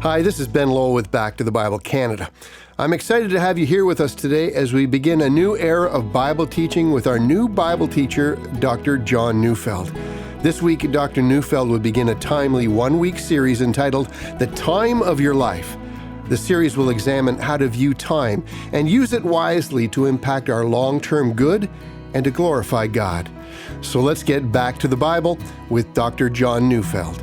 Hi, this is Ben Lowell with Back to the Bible Canada. I'm excited to have you here with us today as we begin a new era of Bible teaching with our new Bible teacher, Dr. John Neufeld. This week, Dr. Neufeld will begin a timely one-week series entitled The Time of Your Life. The series will examine how to view time and use it wisely to impact our long-term good and to glorify God. So let's get back to the Bible with Dr. John Neufeld.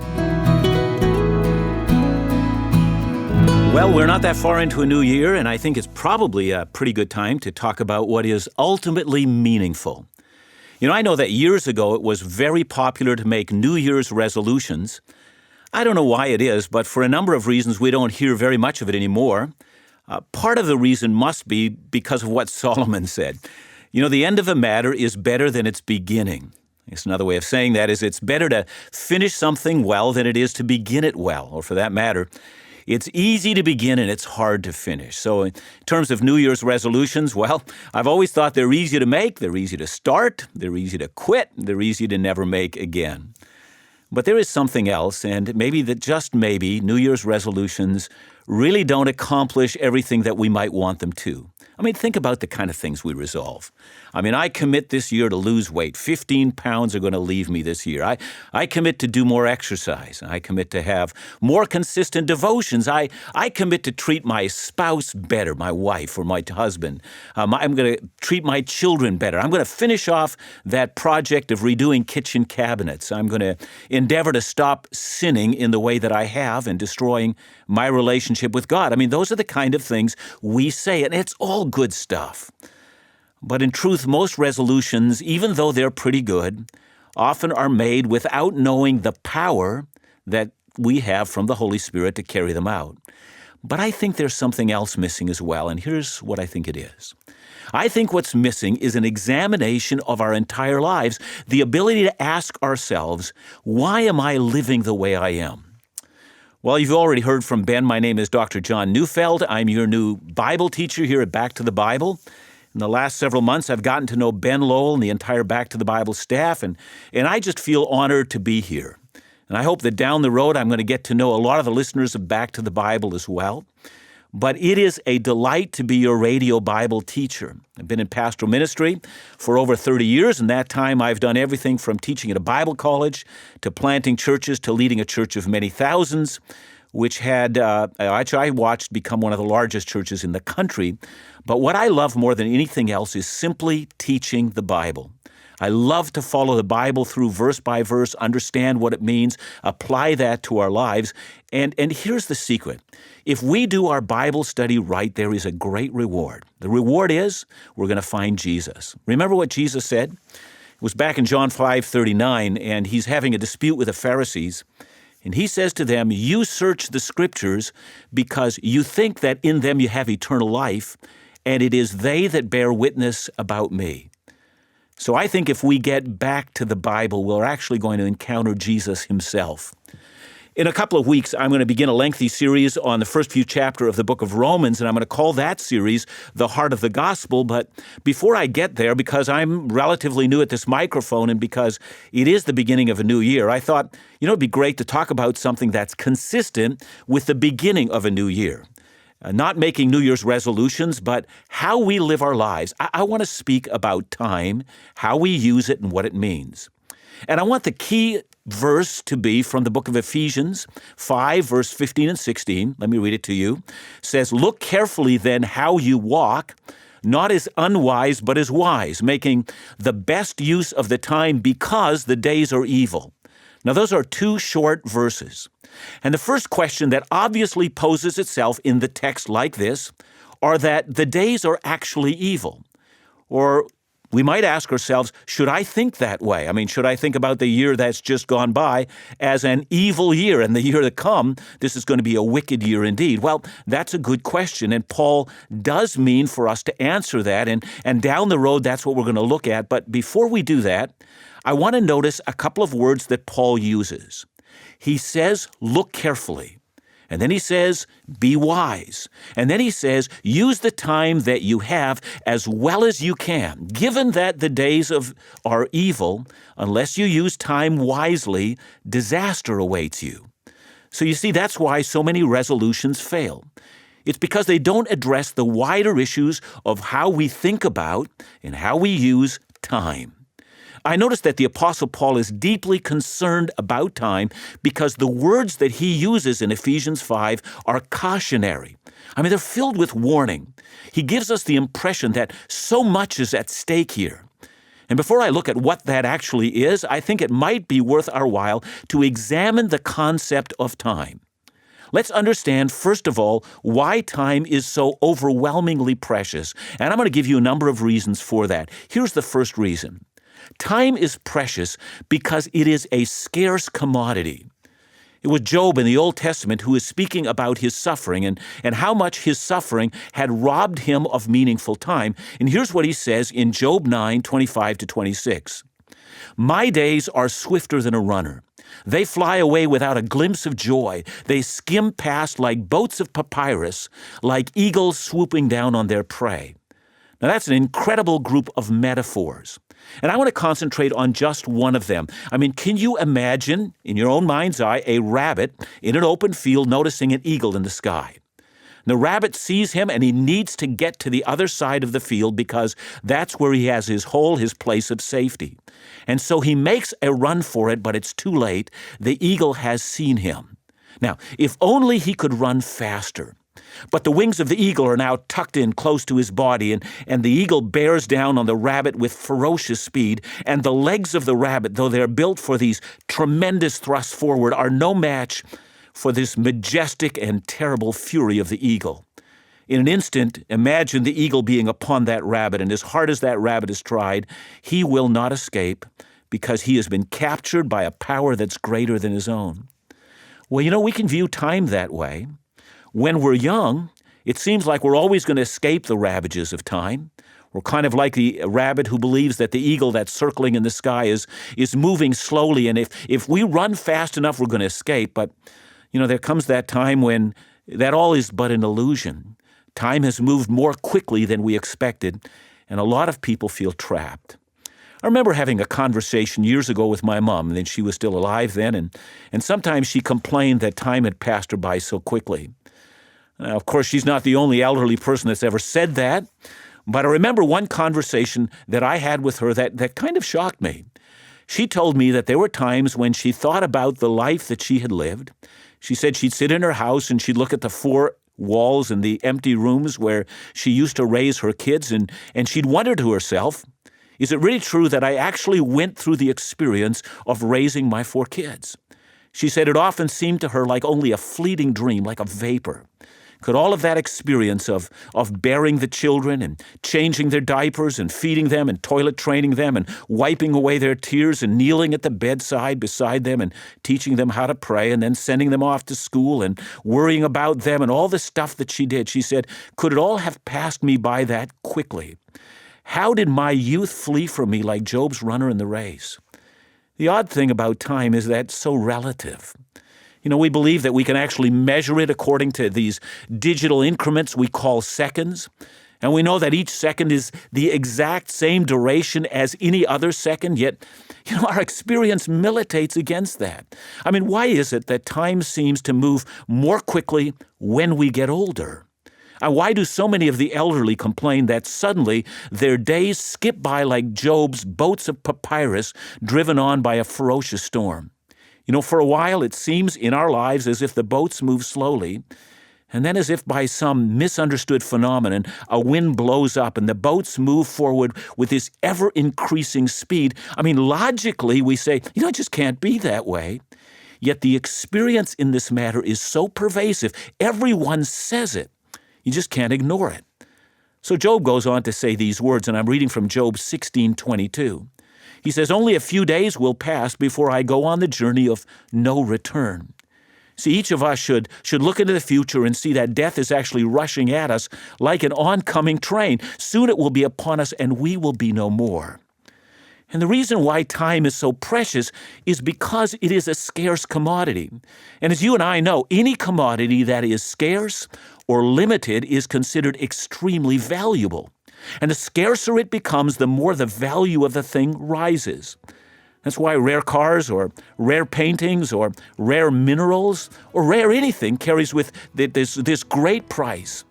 Well, we're not that far into a new year, and I think it's probably a pretty good time to talk about what is ultimately meaningful. You know, I know that years ago it was very popular to make New Year's resolutions. I don't know why it is, but for a number of reasons we don't hear very much of it anymore. Part of the reason must be because of what Solomon said. You know, the end of a matter is better than its beginning. It's another way of saying that is it's better to finish something well than it is to begin it well, or for that matter, it's easy to begin and it's hard to finish. So in terms of New Year's resolutions, well, I've always thought they're easy to make, they're easy to start, they're easy to quit, they're easy to never make again. But there is something else, and maybe that just maybe New Year's resolutions really don't accomplish everything that we might want them to. I mean, think about the kind of things we resolve. I mean, I commit this year to lose weight. 15 pounds are going to leave me this year. I commit to do more exercise. I commit to have more consistent devotions. I commit to treat my spouse better, my wife or my husband. I'm going to treat my children better. I'm going to finish off that project of redoing kitchen cabinets. I'm going to endeavor to stop sinning in the way that I have and destroying my relationship with God. I mean, those are the kind of things we say, and it's all good stuff. But in truth, most resolutions, even though they're pretty good, often are made without knowing the power that we have from the Holy Spirit to carry them out. But I think there's something else missing as well, and here's what I think it is. I think what's missing is an examination of our entire lives, the ability to ask ourselves, why am I living the way I am? Well, you've already heard from Ben. My name is Dr. John Neufeld. I'm your new Bible teacher here at Back to the Bible. In the last several months, I've gotten to know Ben Lowell and the entire Back to the Bible staff, and I just feel honored to be here. And I hope that down the road, I'm going to get to know a lot of the listeners of Back to the Bible as well. But it is a delight to be your radio Bible teacher. I've been in pastoral ministry for over 30 years. In that time, I've done everything from teaching at a Bible college to planting churches to leading a church of many thousands, which I watched become one of the largest churches in the country. But what I love more than anything else is simply teaching the Bible. I love to follow the Bible through verse by verse, understand what it means, apply that to our lives. And here's the secret. If we do our Bible study right, there is a great reward. The reward is we're going to find Jesus. Remember what Jesus said? It was back in John 5:39, and he's having a dispute with the Pharisees. And he says to them, you search the Scriptures because you think that in them you have eternal life, and it is they that bear witness about me. So I think if we get back to the Bible, we're actually going to encounter Jesus himself. In a couple of weeks, I'm going to begin a lengthy series on the first few chapters of the book of Romans, and I'm going to call that series The Heart of the Gospel. But before I get there, because I'm relatively new at this microphone and because it is the beginning of a new year, I thought, it'd be great to talk about something that's consistent with the beginning of a new year. Not making New Year's resolutions, but how we live our lives. I want to speak about time, how we use it, and what it means. And I want the key verse to be from the book of Ephesians 5, verse 15 and 16. Let me read it to you. It says, look carefully then how you walk, not as unwise, but as wise, making the best use of the time because the days are evil. Now, those are two short verses. And the first question that obviously poses itself in the text like this are that the days are actually evil. Or we might ask ourselves, should I think that way? I mean, should I think about the year that's just gone by as an evil year, and the year to come, this is going to be a wicked year indeed? Well, that's a good question, and Paul does mean for us to answer that, and down the road, that's what we're going to look at. But before we do that, I want to notice a couple of words that Paul uses. He says, look carefully. And then he says, be wise. And then he says, use the time that you have as well as you can. Given that the days are evil, unless you use time wisely, disaster awaits you. So you see, that's why so many resolutions fail. It's because they don't address the wider issues of how we think about and how we use time. I noticed that the Apostle Paul is deeply concerned about time because the words that he uses in Ephesians 5 are cautionary. I mean, they're filled with warning. He gives us the impression that so much is at stake here. And before I look at what that actually is, I think it might be worth our while to examine the concept of time. Let's understand, first of all, why time is so overwhelmingly precious. And I'm going to give you a number of reasons for that. Here's the first reason. Time is precious because it is a scarce commodity. It was Job in the Old Testament who is speaking about his suffering and how much his suffering had robbed him of meaningful time. And here's what he says in Job 9:25-26. My days are swifter than a runner. They fly away without a glimpse of joy. They skim past like boats of papyrus, like eagles swooping down on their prey. Now that's an incredible group of metaphors. And I want to concentrate on just one of them. I mean, can you imagine, in your own mind's eye, a rabbit in an open field noticing an eagle in the sky? The rabbit sees him and he needs to get to the other side of the field because that's where he has his hole, his place of safety. And so he makes a run for it, but it's too late. The eagle has seen him. Now, if only he could run faster. But the wings of the eagle are now tucked in close to his body, and the eagle bears down on the rabbit with ferocious speed, and the legs of the rabbit, though they're built for these tremendous thrusts forward, are no match for this majestic and terrible fury of the eagle. In an instant, imagine the eagle being upon that rabbit, and as hard as that rabbit has tried, he will not escape because he has been captured by a power that's greater than his own. Well, you know, we can view time that way. When we're young, it seems like we're always going to escape the ravages of time. We're kind of like the rabbit who believes that the eagle that's circling in the sky is moving slowly, and if we run fast enough, we're going to escape. But, you know, there comes that time when that all is but an illusion. Time has moved more quickly than we expected, and a lot of people feel trapped. I remember having a conversation years ago with my mom, and she was still alive then, and sometimes she complained that time had passed her by so quickly. Now, of course, she's not the only elderly person that's ever said that, but I remember one conversation that I had with her that kind of shocked me. She told me that there were times when she thought about the life that she had lived. She said she'd sit in her house and she'd look at the four walls and the empty rooms where she used to raise her kids, and she'd wonder to herself, is it really true that I actually went through the experience of raising my four kids? She said it often seemed to her like only a fleeting dream, like a vapor. Could all of that experience of bearing the children and changing their diapers and feeding them and toilet training them and wiping away their tears and kneeling at the bedside beside them and teaching them how to pray and then sending them off to school and worrying about them and all the stuff that she did, she said, could it all have passed me by that quickly? How did my youth flee from me like Job's runner in the race? The odd thing about time is that it's so relative. You know, we believe that we can actually measure it according to these digital increments we call seconds. And we know that each second is the exact same duration as any other second, yet, you know, our experience militates against that. I mean, why is it that time seems to move more quickly when we get older? And why do so many of the elderly complain that suddenly their days skip by like Job's boats of papyrus driven on by a ferocious storm? You know, for a while it seems in our lives as if the boats move slowly, and then as if by some misunderstood phenomenon, a wind blows up and the boats move forward with this ever-increasing speed. I mean, logically we say, you know, it just can't be that way. Yet the experience in this matter is so pervasive. Everyone says it. You just can't ignore it. So Job goes on to say these words, and I'm reading from Job 16:22. He says, only a few days will pass before I go on the journey of no return. See, each of us should look into the future and see that death is actually rushing at us like an oncoming train. Soon it will be upon us and we will be no more. And the reason why time is so precious is because it is a scarce commodity. And as you and I know, any commodity that is scarce or limited is considered extremely valuable. And the scarcer it becomes, the more the value of the thing rises. That's why rare cars or rare paintings or rare minerals or rare anything carries with this great price.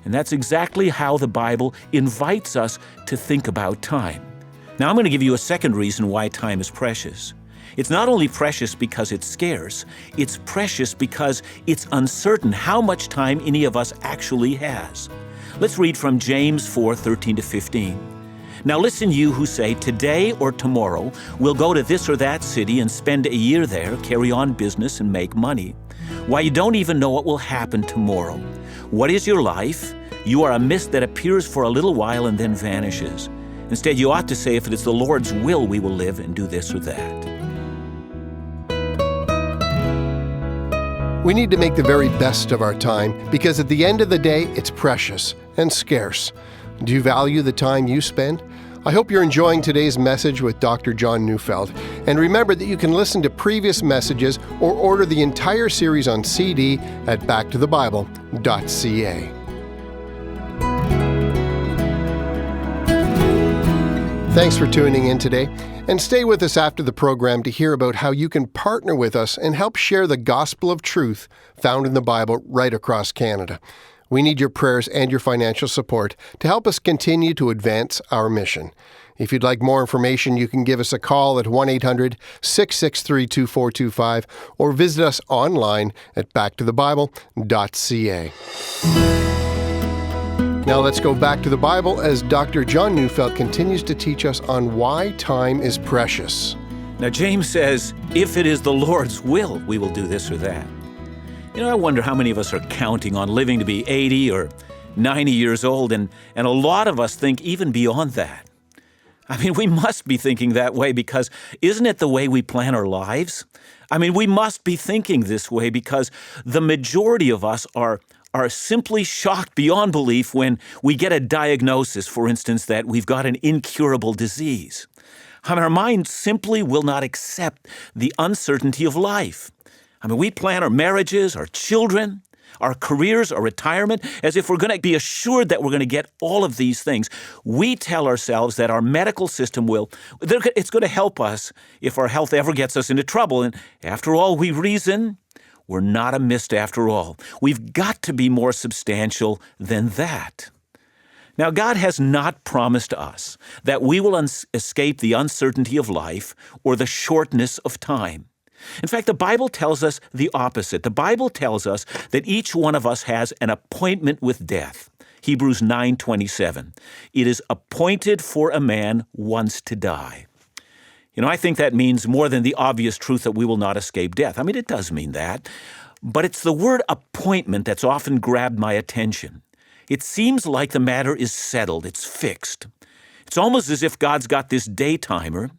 And that's exactly how the Bible invites us to think about time. Now I'm going to give you a second reason why time is precious. It's not only precious because it's scarce, it's precious because it's uncertain how much time any of us actually has. Let's read from James 4:13-15. Now listen, you who say, today or tomorrow we'll go to this or that city and spend a year there, carry on business and make money. Why, you don't even know what will happen tomorrow. What is your life? You are a mist that appears for a little while and then vanishes. Instead, you ought to say, if it is the Lord's will, we will live and do this or that. We need to make the very best of our time because at the end of the day, it's precious and scarce. Do you value the time you spend? I hope you're enjoying today's message with Dr. John Neufeld. And remember that you can listen to previous messages or order the entire series on CD at backtothebible.ca. Thanks for tuning in today, and stay with us after the program to hear about how you can partner with us and help share the gospel of truth found in the Bible right across Canada. We need your prayers and your financial support to help us continue to advance our mission. If you'd like more information, you can give us a call at 1-800-663-2425 or visit us online at backtothebible.ca. Now let's go back to the Bible as Dr. John Neufeld continues to teach us on why time is precious. Now James says, if it is the Lord's will, we will do this or that. You know, I wonder how many of us are counting on living to be 80 or 90 years old, and a lot of us think even beyond that. I mean, we must be thinking that way because isn't it the way we plan our lives? I mean, we must be thinking this way because the majority of us are simply shocked beyond belief when we get a diagnosis, for instance, that we've got an incurable disease. I mean, our mind simply will not accept the uncertainty of life. I mean, we plan our marriages, our children, our careers, our retirement, as if we're going to be assured that we're going to get all of these things. We tell ourselves that our medical system it's going to help us if our health ever gets us into trouble. And after all, we reason, we're not a mist after all. We've got to be more substantial than that. Now, God has not promised us that we will escape the uncertainty of life or the shortness of time. In fact, the Bible tells us the opposite. The Bible tells us that each one of us has an appointment with death. Hebrews 9:27. It is appointed for a man once to die. You know, I think that means more than the obvious truth that we will not escape death. I mean, it does mean that. But it's the word appointment that's often grabbed my attention. It seems like the matter is settled. It's fixed. It's almost as if God's got this day timer,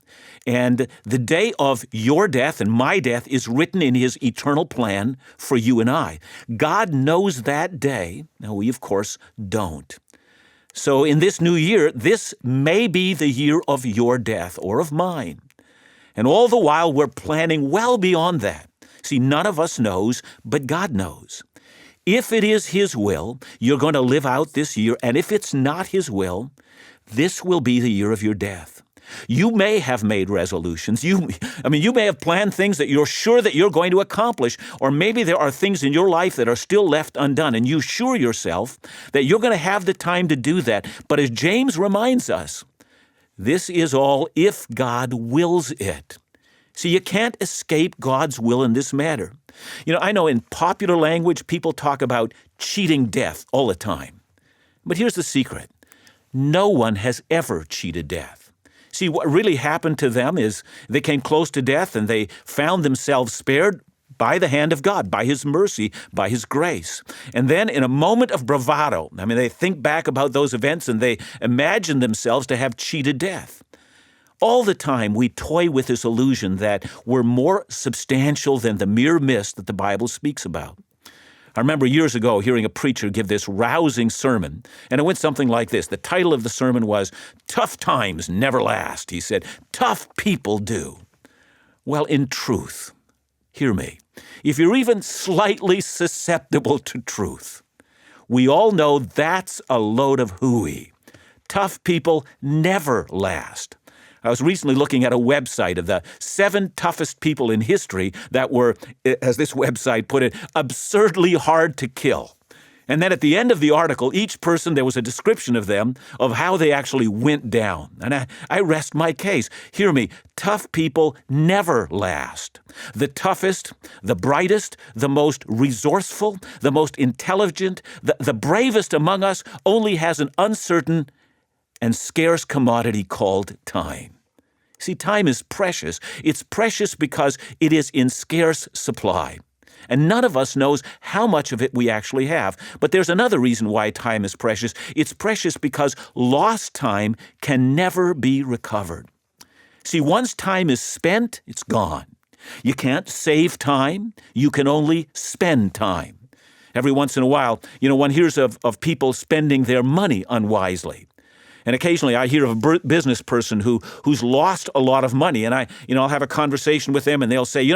and the day of your death and my death is written in His eternal plan for you and I. God knows that day. Now, we, of course, don't. So in this new year, this may be the year of your death or of mine. And all the while, we're planning well beyond that. See, none of us knows, but God knows. If it is His will, you're going to live out this year, and if it's not His will, this will be the year of your death. You may have made resolutions. You may have planned things that you're sure that you're going to accomplish, or maybe there are things in your life that are still left undone, and you assure yourself that you're going to have the time to do that. But as James reminds us, this is all if God wills it. See, you can't escape God's will in this matter. You know, I know in popular language, people talk about cheating death all the time. But here's the secret. No one has ever cheated death. See, what really happened to them is they came close to death and they found themselves spared by the hand of God, by His mercy, by His grace. And then in a moment of bravado, they think back about those events and they imagine themselves to have cheated death. All the time we toy with this illusion that we're more substantial than the mere mist that the Bible speaks about. I remember years ago hearing a preacher give this rousing sermon, and it went something like this. The title of the sermon was, "Tough Times Never Last." He said, "Tough people do." Well, in truth, hear me, if you're even slightly susceptible to truth, we all know that's a load of hooey. Tough people never last. I was recently looking at a website of the 7 toughest people in history that were, as this website put it, absurdly hard to kill. And then at the end of the article, each person, there was a description of them, of how they actually went down. And I rest my case. Hear me, tough people never last. The toughest, the brightest, the most resourceful, the most intelligent, the bravest among us only has an uncertain and scarce commodity called time. See, time is precious. It's precious because it is in scarce supply. And none of us knows how much of it we actually have. But there's another reason why time is precious. It's precious because lost time can never be recovered. See, once time is spent, it's gone. You can't save time. You can only spend time. Every once in a while, one hears of people spending their money unwisely. And occasionally I hear of a business person who's lost a lot of money, and I'll have a conversation with them, and they'll say,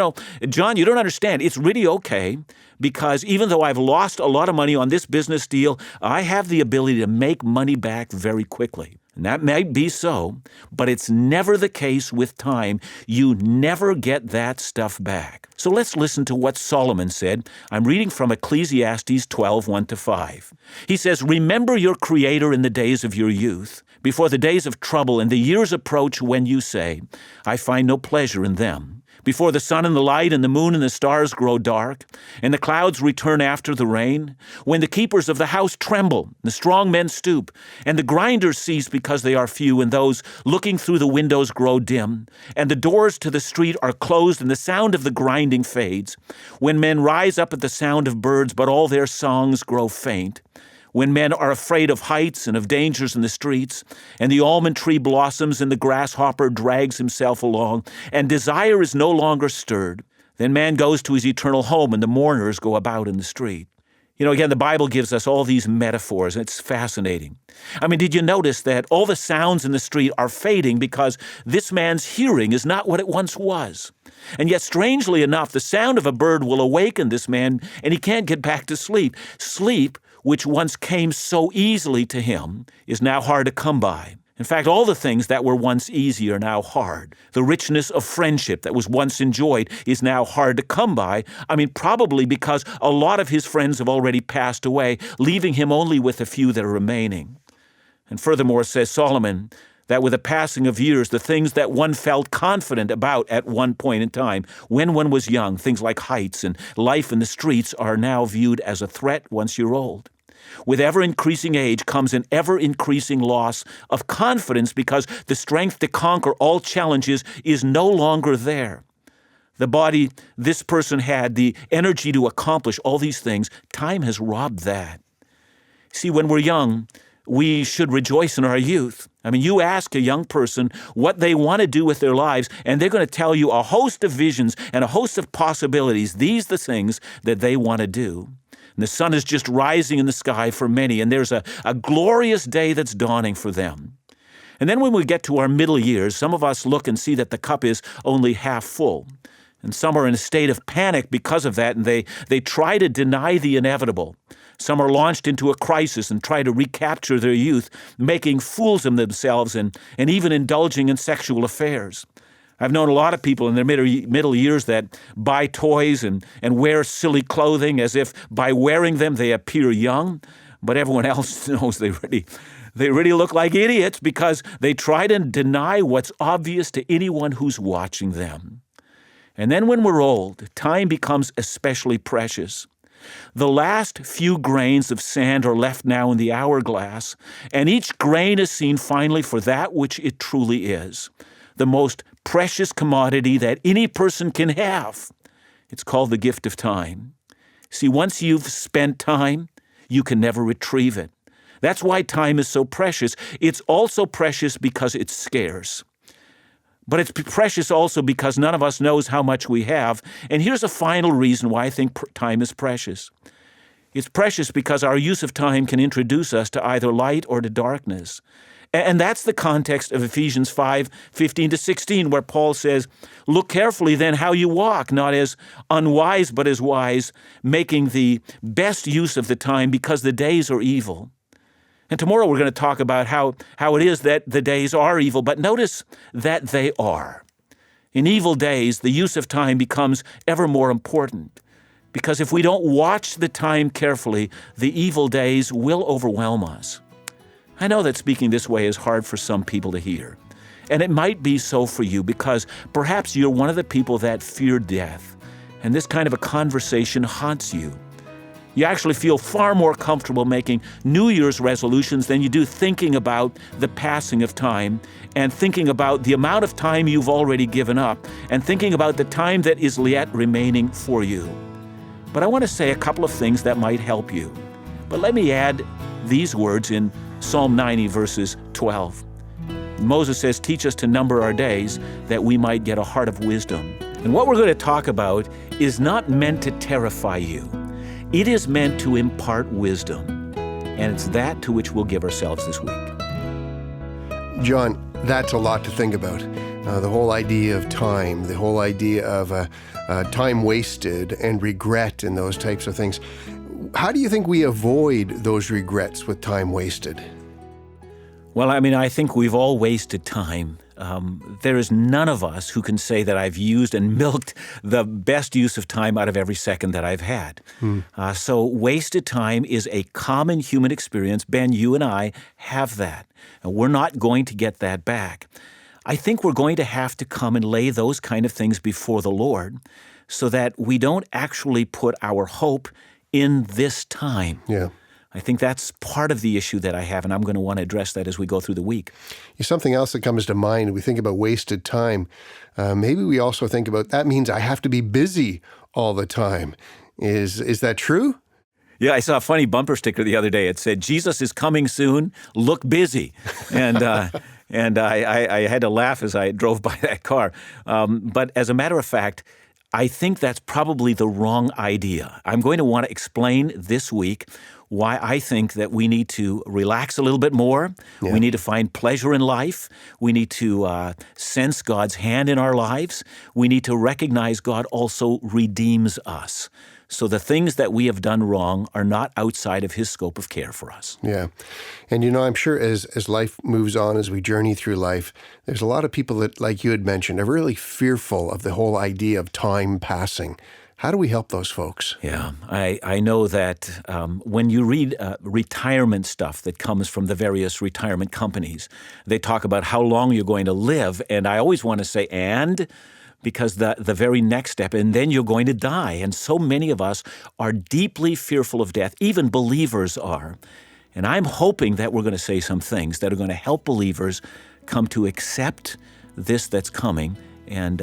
John, you don't understand. It's really okay because even though I've lost a lot of money on this business deal, I have the ability to make money back very quickly. And that may be so, but it's never the case with time. You never get that stuff back. So let's listen to what Solomon said. I'm reading from Ecclesiastes 12, 1-5. He says, "Remember your Creator in the days of your youth, before the days of trouble and the years approach when you say, I find no pleasure in them. Before the sun and the light and the moon and the stars grow dark, and the clouds return after the rain, when the keepers of the house tremble, the strong men stoop, and the grinders cease because they are few, and those looking through the windows grow dim, and the doors to the street are closed, and the sound of the grinding fades, when men rise up at the sound of birds, but all their songs grow faint, when men are afraid of heights and of dangers in the streets, and the almond tree blossoms and the grasshopper drags himself along, and desire is no longer stirred, then man goes to his eternal home and the mourners go about in the street." Again, the Bible gives us all these metaphors, and it's fascinating. Did you notice that all the sounds in the street are fading because this man's hearing is not what it once was? And yet, strangely enough, the sound of a bird will awaken this man, and he can't get back to sleep. Sleep, which once came so easily to him, is now hard to come by. In fact, all the things that were once easy are now hard. The richness of friendship that was once enjoyed is now hard to come by. Probably because a lot of his friends have already passed away, leaving him only with a few that are remaining. And furthermore, says Solomon, that with the passing of years, the things that one felt confident about at one point in time, when one was young, things like heights and life in the streets, are now viewed as a threat once you're old. With ever-increasing age comes an ever-increasing loss of confidence because the strength to conquer all challenges is no longer there. The body this person had, the energy to accomplish all these things, time has robbed that. See, when we're young, we should rejoice in our youth. You ask a young person what they want to do with their lives, and they're going to tell you a host of visions and a host of possibilities. These are the things that they want to do. And the sun is just rising in the sky for many, and there's a glorious day that's dawning for them. And then when we get to our middle years, some of us look and see that the cup is only half full. And some are in a state of panic because of that, and they try to deny the inevitable. Some are launched into a crisis and try to recapture their youth, making fools of themselves and even indulging in sexual affairs. I've known a lot of people in their middle years that buy toys and wear silly clothing as if by wearing them they appear young, but everyone else knows they really look like idiots because they try to deny what's obvious to anyone who's watching them. And then when we're old, time becomes especially precious. The last few grains of sand are left now in the hourglass, and each grain is seen finally for that which it truly is, the most precious commodity that any person can have. It's called the gift of time. See, once you've spent time, you can never retrieve it. That's why time is so precious. It's also precious because it's scarce. But it's precious also because none of us knows how much we have. And here's a final reason why I think time is precious. It's precious because our use of time can introduce us to either light or to darkness. And that's the context of Ephesians 5:15-16, where Paul says, "Look carefully then how you walk, not as unwise but as wise, making the best use of the time because the days are evil." And tomorrow we're going to talk about how it is that the days are evil, but notice that they are. In evil days, the use of time becomes ever more important, because if we don't watch the time carefully, the evil days will overwhelm us. I know that speaking this way is hard for some people to hear, and it might be so for you because perhaps you're one of the people that fear death, and this kind of a conversation haunts you. You actually feel far more comfortable making New Year's resolutions than you do thinking about the passing of time and thinking about the amount of time you've already given up and thinking about the time that is yet remaining for you. But I want to say a couple of things that might help you. But let me add these words in Psalm 90, verses 12. Moses says, "Teach us to number our days that we might get a heart of wisdom." And what we're going to talk about is not meant to terrify you. It is meant to impart wisdom, and it's that to which we'll give ourselves this week. John, that's a lot to think about. The whole idea of time, the whole idea of time wasted and regret and those types of things. How do you think we avoid those regrets with time wasted? Well, I think we've all wasted time. There is none of us who can say that I've used and milked the best use of time out of every second that I've had. So wasted time is a common human experience. Ben, you and I have that. And we're not going to get that back. I think we're going to have to come and lay those kind of things before the Lord so that we don't actually put our hope in this time. Yeah. I think that's part of the issue that I have, and I'm going to want to address that as we go through the week. Something else that comes to mind, we think about wasted time. Maybe we also think about, that means I have to be busy all the time. Is that true? Yeah, I saw a funny bumper sticker the other day. It said, "Jesus is coming soon, look busy." And I had to laugh as I drove by that car. But as a matter of fact, I think that's probably the wrong idea. I'm going to want to explain this week why I think that we need to relax a little bit more. Yeah. We need to find pleasure in life. We need to sense God's hand in our lives. We need to recognize God also redeems us. So the things that we have done wrong are not outside of His scope of care for us. Yeah. And I'm sure as life moves on, as we journey through life, there's a lot of people that, like you had mentioned, are really fearful of the whole idea of time passing. How do we help those folks? Yeah, I know that when you read retirement stuff that comes from the various retirement companies, they talk about how long you're going to live. And I always want to say, because the very next step, and then you're going to die. And so many of us are deeply fearful of death. Even believers are. And I'm hoping that we're going to say some things that are going to help believers come to accept this that's coming and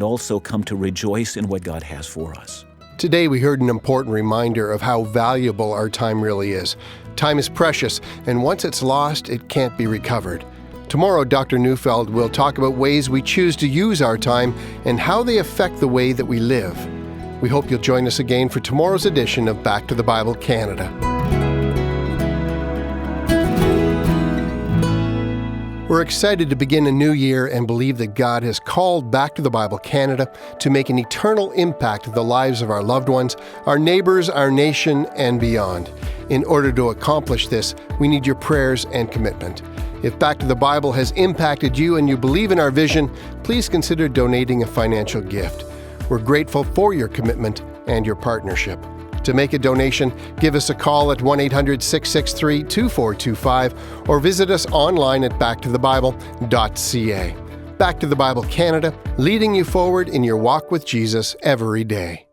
also come to rejoice in what God has for us. Today we heard an important reminder of how valuable our time really is. Time is precious, and once it's lost, it can't be recovered. Tomorrow, Dr. Neufeld will talk about ways we choose to use our time and how they affect the way that we live. We hope you'll join us again for tomorrow's edition of Back to the Bible Canada. We're excited to begin a new year and believe that God has called Back to the Bible Canada to make an eternal impact in the lives of our loved ones, our neighbors, our nation, and beyond. In order to accomplish this, we need your prayers and commitment. If Back to the Bible has impacted you and you believe in our vision, please consider donating a financial gift. We're grateful for your commitment and your partnership. To make a donation, give us a call at 1-800-663-2425 or visit us online at backtothebible.ca. Back to the Bible Canada, leading you forward in your walk with Jesus every day.